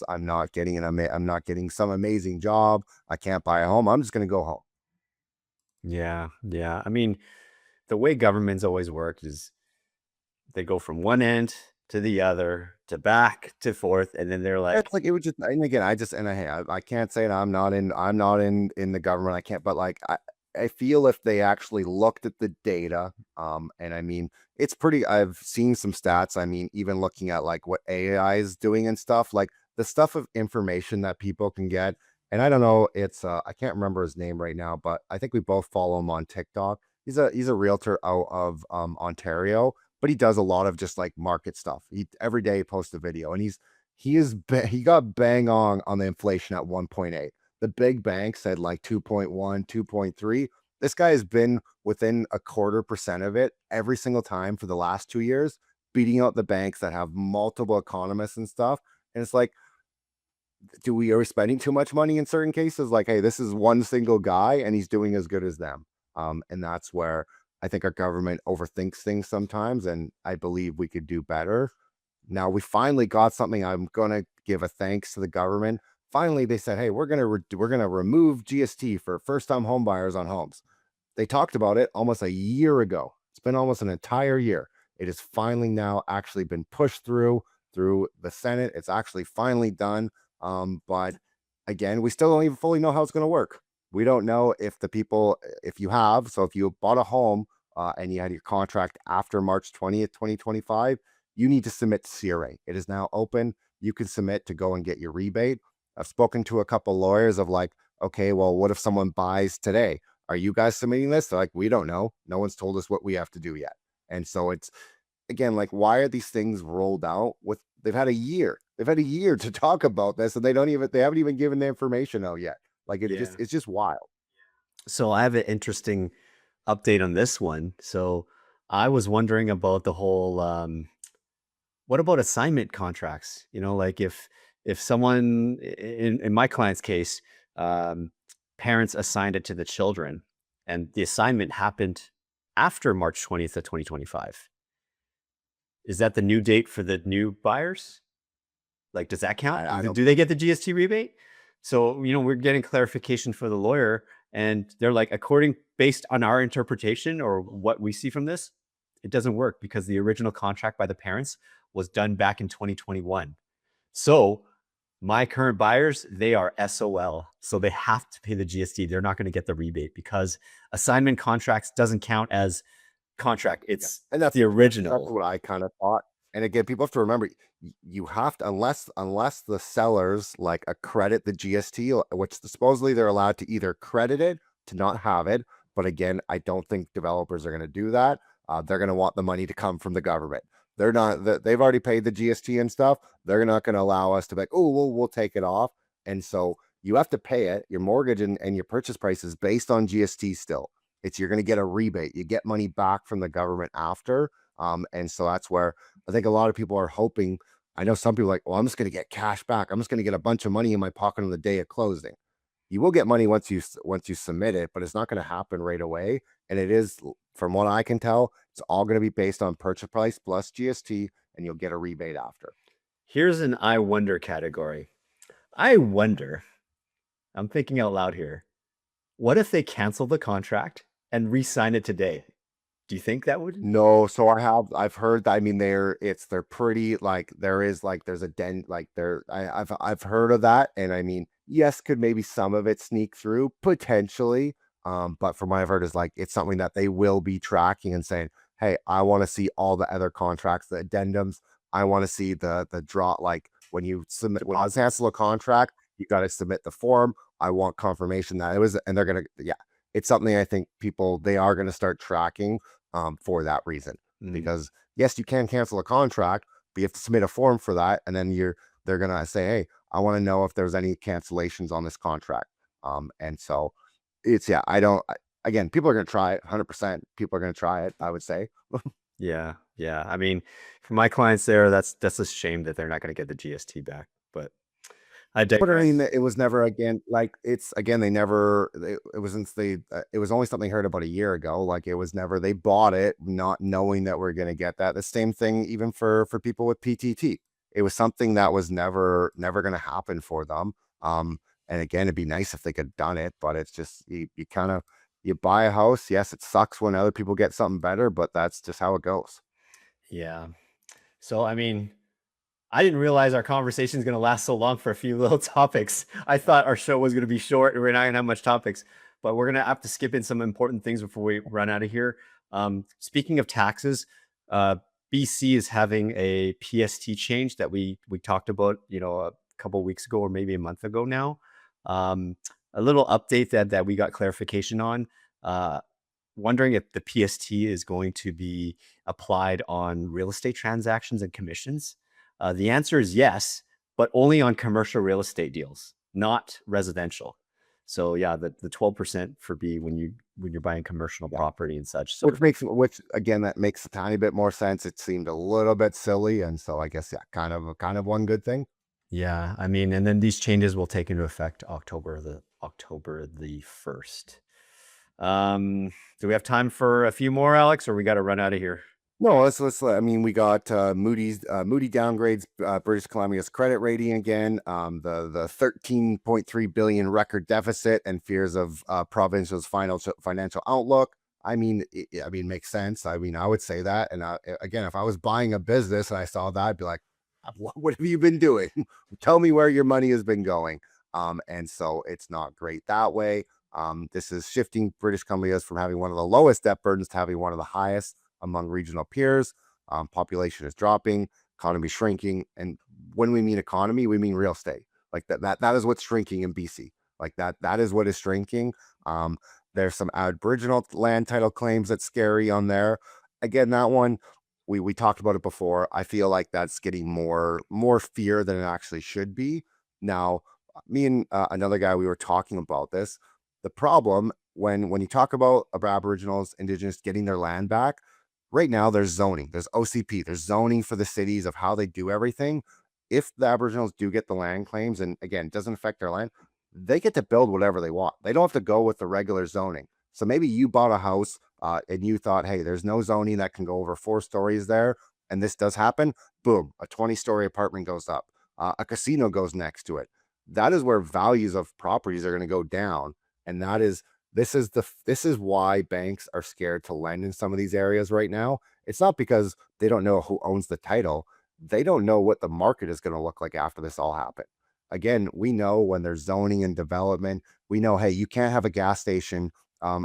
I'm not getting I'm not getting some amazing job. I can't buy a home. I'm just going to go home. Yeah, yeah. I mean, the way governments always work is they go from one end to the other to back to forth, and then they're It's like, like it would just, and again, I can't say that I'm not in the government. I can't, but like I feel if they actually looked at the data, and I mean, it's pretty, I've seen some stats. I mean, even looking at like what AI is doing and stuff, like the stuff of information that people can get. And I don't know, it's I can't remember his name right now, but I think we both follow him on TikTok. He's a realtor out of Ontario, but he does a lot of just like market stuff. He every day he posts a video, and he got bang on the inflation at 1.8. The big bank said like 2.1, 2.3. This guy has been within a 0.25% of it every single time for the last 2 years, beating out the banks that have multiple economists and stuff. And it's like, are we spending too much money in certain cases? Like, hey, this is one single guy and he's doing as good as them. And that's where I think our government overthinks things sometimes. And I believe we could do better. Now we finally got something. I'm gonna give a thanks to the government. Finally, they said, "Hey, we're gonna remove GST for first-time home buyers on homes." They talked about it almost a year ago. It's been almost an entire year. It has finally now actually been pushed through the Senate. It's actually finally done. But again, we still don't even fully know how it's going to work. We don't know if if you have, so if you bought a home and you had your contract after March 20th, 2025, you need to submit to CRA. It is now open. You can submit to go and get your rebate. I've spoken to a couple lawyers of like, okay, well, what if someone buys today? Are you guys submitting this? They're like, we don't know. No one's told us what we have to do yet. And so it's, again, like, why are these things rolled out with, they've had a year. They've had a year to talk about this and they haven't even given the information out yet. Like yeah. it's just wild. So I have an interesting update on this one. So I was wondering about the whole what about assignment contracts? Like if someone in my client's case, um, parents assigned it to the children, and the assignment happened after March 20th of 2025. Is that the new date for the new buyers? Like, does that count? I don't, Do they get the GST rebate? So, we're getting clarification for the lawyer, and they're like, based on our interpretation or what we see from this, it doesn't work because the original contract by the parents was done back in 2021. So, my current buyers, they are SOL. So they have to pay the GST. They're not going to get the rebate because assignment contracts doesn't count as contract. yeah. It's And the that's original. what I kind of thought. And again, people have to remember, you have to, unless the sellers like accredit the GST, which supposedly they're allowed to either credit it to not have it. But again, I don't think developers are going to do that. They're going to want the money to come from the government. They're not. They've already paid the GST and stuff. They're not going to allow us to be like, oh, we'll take it off. And so you have to pay it. Your mortgage and your purchase price is based on GST still. You're going to get a rebate. You get money back from the government after. And so that's where I think a lot of people are hoping. I know some people are like, well, I'm just going to get cash back. I'm just going to get a bunch of money in my pocket on the day of closing. You will get money once you submit it, but it's not going to happen right away. And it is, from what I can tell, it's all going to be based on purchase price plus GST, and you'll get a rebate after. Here's an I wonder category. I wonder, I'm thinking out loud here. What if they cancel the contract and re-sign it today? Do you think that would? No, so I've heard that, I mean, they're pretty, like, there's a dent, like, I've heard of that, and I mean, yes, could maybe some of it sneak through potentially, but from what I've heard is, like, it's something that they will be tracking and saying, hey, I want to see all the other contracts, the addendums. I want to see the draw, like, when I cancel a contract, you got to submit the form. I want confirmation that it was, and they're gonna, yeah, it's something I think they are going to start tracking, for that reason. Because yes, you can cancel a contract, but you have to submit a form for that, and then they're gonna say, hey, I want to know if there's any cancellations on this contract. And so it's, yeah, again, people are gonna try it. 100% people are gonna try it, I would say. Yeah, yeah. I mean, for my clients there, that's a shame that they're not going to get the GST back. But I But I mean, digress. it was never, again, like, it's, again, it wasn't, it was only something heard about a year ago. Like, it was never, they bought it not knowing that we're going to get that. The same thing, even for people with PTT, it was something that was never going to happen for them. And again, it'd be nice if they could have done it, but it's just, you kind of, you buy a house. Yes, it sucks when other people get something better, but that's just how it goes. Yeah. So, I mean, I didn't realize our conversation is going to last so long for a few little topics. I thought our show was going to be short and we're not going to have much topics, but we're going to have to skip in some important things before we run out of here. Speaking of taxes, uh, BC is having a PST change that we talked about, a couple of weeks ago or maybe a month ago now. A little update that we got clarification on. Uh, Wondering if the PST is going to be applied on real estate transactions and commissions. The answer is yes, but only on commercial real estate deals, not residential. So yeah, the 12% for B when you're buying commercial Yeah. property and such. So Which again, that makes a tiny bit more sense. It seemed a little bit silly, and so I guess, yeah, kind of one good thing. yeah, I mean, and then these changes will take into effect October the 1st. Do we have time for a few more, Alex, or we got to run out of here? No, I mean, we got Moody downgrades British Columbia's credit rating again. The 13.3 billion record deficit and fears of provincial's financial outlook. I mean, makes sense. I mean, I would say that. And again, if I was buying a business and I saw that, I'd be like, what have you been doing? Tell me where your money has been going. And so it's not great that way. This is shifting British Columbia's from having one of the lowest debt burdens to having one of the highest among regional peers. Population is dropping, economy shrinking, and when we mean economy, we mean real estate. Like that is what's shrinking in BC. Like that is what is shrinking. There's some Aboriginal land title claims that's scary on there. Again, that one, we talked about it before. I feel like that's getting more fear than it actually should be. Now, me and another guy, we were talking about this. The problem when you talk about Aboriginals, Indigenous getting their land back, right now there's zoning, there's OCP, there's zoning for the cities of how they do everything. If the Aboriginals do get the land claims, and again, it doesn't affect their land, they get to build whatever they want. They don't have to go with the regular zoning. So maybe you bought a house and you thought, hey, there's no zoning that can go over 4 stories there, and this does happen. Boom, a 20-story apartment goes up. A casino goes next to it. That is where values of properties are going to go down, and this is why banks are scared to lend in some of these areas right now. It's not because they don't know who owns the title. They don't know what the market is going to look like after this all happened. Again, we know when there's zoning and development, we know, hey, you can't have a gas station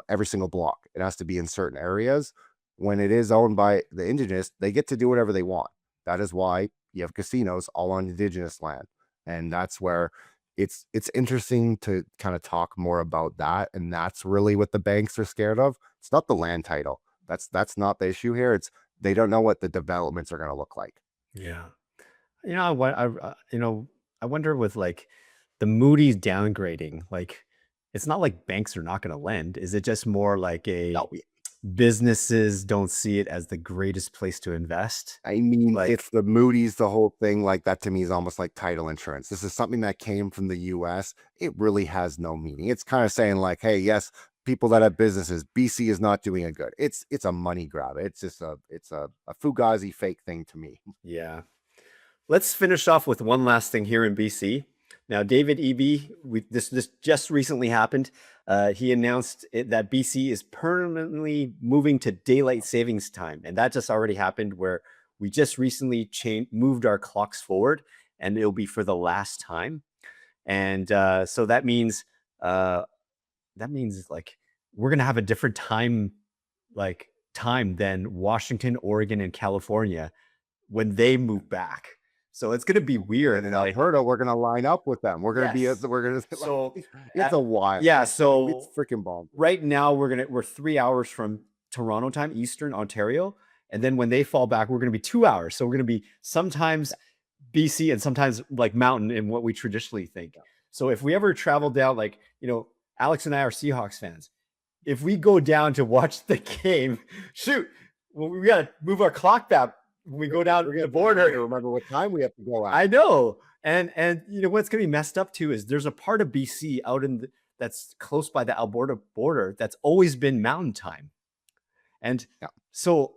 every single block. It has to be in certain areas. When it is owned by the Indigenous, they get to do whatever they want. That is why you have casinos all on Indigenous land. And that's where it's interesting to kind of talk more about that. And that's really what the banks are scared of. It's not the land title. That's not the issue here. It's they don't know what the developments are going to look like. Yeah. I wonder with like the Moody's downgrading, like it's not like banks are not going to lend. Is it just more like a No, businesses don't see it as the greatest place to invest. I mean, Like, it's the Moody's, the whole thing. Like that to me is almost like title insurance. This is something that came from the US. It really has no meaning. It's kind of saying like, hey, yes, people that have businesses, BC is not doing it good. It's a money grab. It's just a fugazi fake thing to me. yeah. Let's finish off with one last thing here in BC. Now, David Eby, this just recently happened. He announced that BC is permanently moving to daylight savings time, and that just already happened. Where we just recently moved our clocks forward, and it'll be for the last time. And so uh, that means like we're gonna have a different time than Washington, Oregon, and California when they move back. So it's going to be weird. And in Alberta, we're gonna line up with them. We're gonna be Yes. we're gonna So it's a wild. yeah. It's So freaking bomb. right now we're 3 hours from Toronto time, Eastern Ontario, and then when they fall back, we're going to be 2 hours. So we're going to be sometimes BC and sometimes like mountain in what we traditionally think. So if we ever travel down, like Alex and I are Seahawks fans. If we go down to watch the game, shoot, well, we got to move our clock back when we go down the border. Remember what time we have to go at. I know. And what's going to be messed up too is there's a part of BC that's close by the Alberta border that's always been mountain time. And so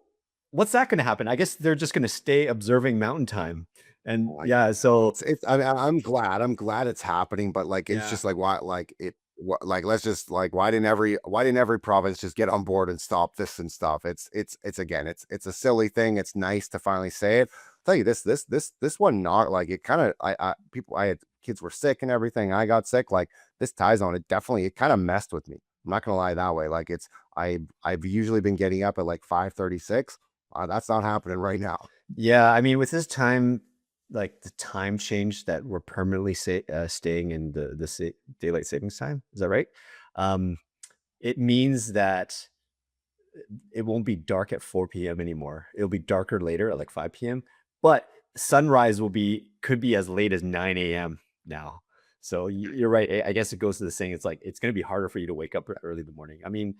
what's that going to happen? I guess they're just going to stay observing mountain time. And so I'm glad it's happening, but like it's just like why let's just like why didn't every province just get on board and stop this and stuff? It's again, it's a silly thing. It's nice to finally say it. I'll tell you this one, not like it kind of I had kids were sick and everything. I got sick. Like this ties on it. Definitely it kind of messed with me. I'm not gonna lie that way. Like I've usually been getting up at like 5:36. That's not happening right now. Yeah, I mean with this time, like the time change that we're permanently staying in the daylight savings time. Is that right? It means that it won't be dark at 4 p.m. anymore. It'll be darker later at like 5 p.m. But sunrise could be as late as 9 a.m. now. So you're right. I guess it goes to the saying. It's like it's going to be harder for you to wake up early in the morning. I mean,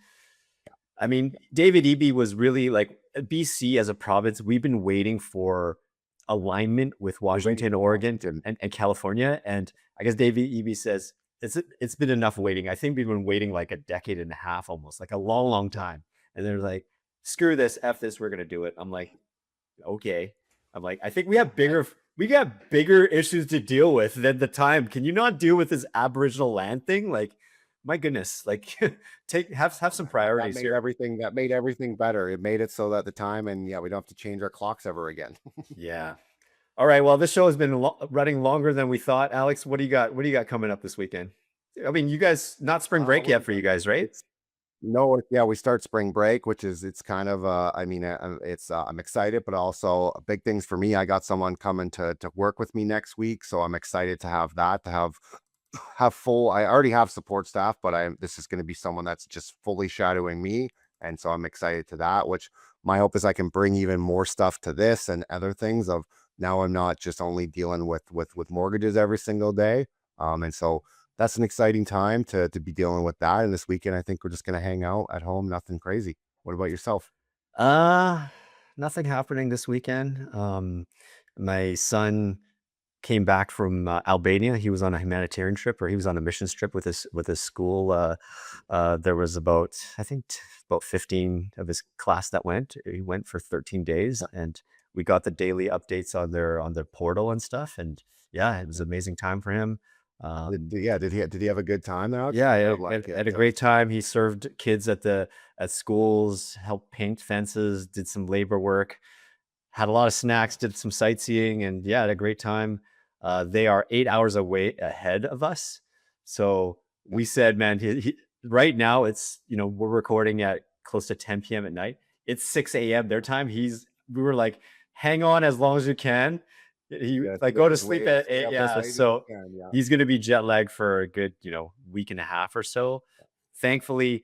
David Eby was really like BC as a province. We've been waiting for alignment with Washington, Oregon, and California. And I guess David Eby says it's been enough waiting. I think we've been waiting like a decade and a half, almost like a long, long time. And they're like, screw this, F this, we're gonna do it. I'm like, okay. I'm like, I think we got bigger issues to deal with than the time. Can you not deal with this Aboriginal land thing? Like, my goodness, like have some priorities that here. That made everything better. It made it so that the time and we don't have to change our clocks ever again. Yeah. All right. Well, this show has been running longer than we thought. Alex, what do you got? What do you got coming up this weekend? I mean, you guys, not spring break yet for you guys, right? No, we start spring break, which is it's kind of I'm excited, but also big things for me. I got someone coming to work with me next week, so I'm excited to have that to have full. I already have support staff, but this is going to be someone that's just fully shadowing me, and so I'm excited to that. Which my hope is I can bring even more stuff to this and other things. Of now I'm not just only dealing with mortgages every single day, and so that's an exciting time to be dealing with that. And this weekend, I think we're just going to hang out at home. Nothing crazy. What about yourself? Nothing happening this weekend. My son came back from Albania. He was on a humanitarian trip, or he was on a missions trip with his school. There was about 15 of his class that went. He went for 13 days, and we got the daily updates on their portal and stuff. And yeah, it was an amazing time for him. Did he have a good time there? Yeah, had a great time. He served kids at schools, helped paint fences, did some labor work, had a lot of snacks, did some sightseeing, and yeah, had a great time. They are 8 hours away ahead of us. So we said, man, right now it's, we're recording at close to 10 p.m. at night. It's 6 a.m. their time. We were like, hang on as long as you can. Go to sleep at 8. Yeah. So he's going to be jet lagged for a good, week and a half or so. Thankfully,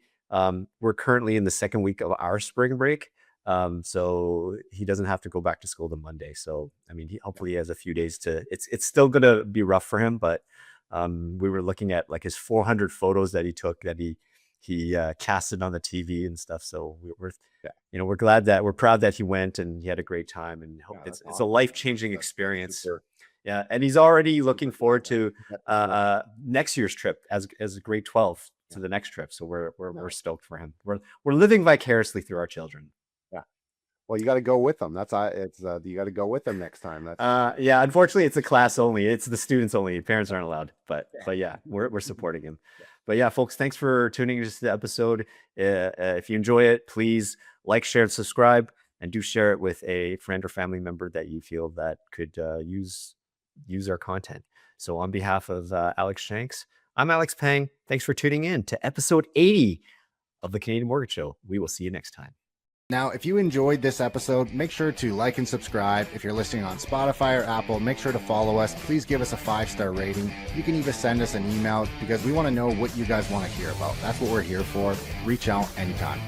we're currently in the second week of our spring break. So he doesn't have to go back to school till Monday. So, I mean, hopefully has a few days it's still going to be rough for him, but, we were looking at like his 400 photos that he took that he he cast it on the TV and stuff. So we're Yeah. you know, we're proud that he went and he had a great time, and Yeah, it's that's a awesome. life-changing That's experience. super. Yeah, and he's already looking forward to Yeah. next year's trip as a grade 12 to Yeah. the next trip. So we're Nice. stoked for him. We're living vicariously through our children. Yeah. Well, you got to go with them. You got to go with them next time. Yeah, unfortunately it's a class only. It's the students only. Parents aren't allowed. But yeah, we're supporting him. But yeah, folks, thanks for tuning into the episode. If you enjoy it, please like, share, and subscribe, and do share it with a friend or family member that you feel that could use our content. So on behalf of Alex Shanks, I'm Alex Pang. Thanks for tuning in to episode 80 of the Canadian Mortgage Show. We will see you next time. Now, if you enjoyed this episode, make sure to like and subscribe. If you're listening on Spotify or Apple, make sure to follow us. Please give us a 5-star rating. You can even send us an email because we want to know what you guys want to hear about. That's what we're here for. Reach out anytime.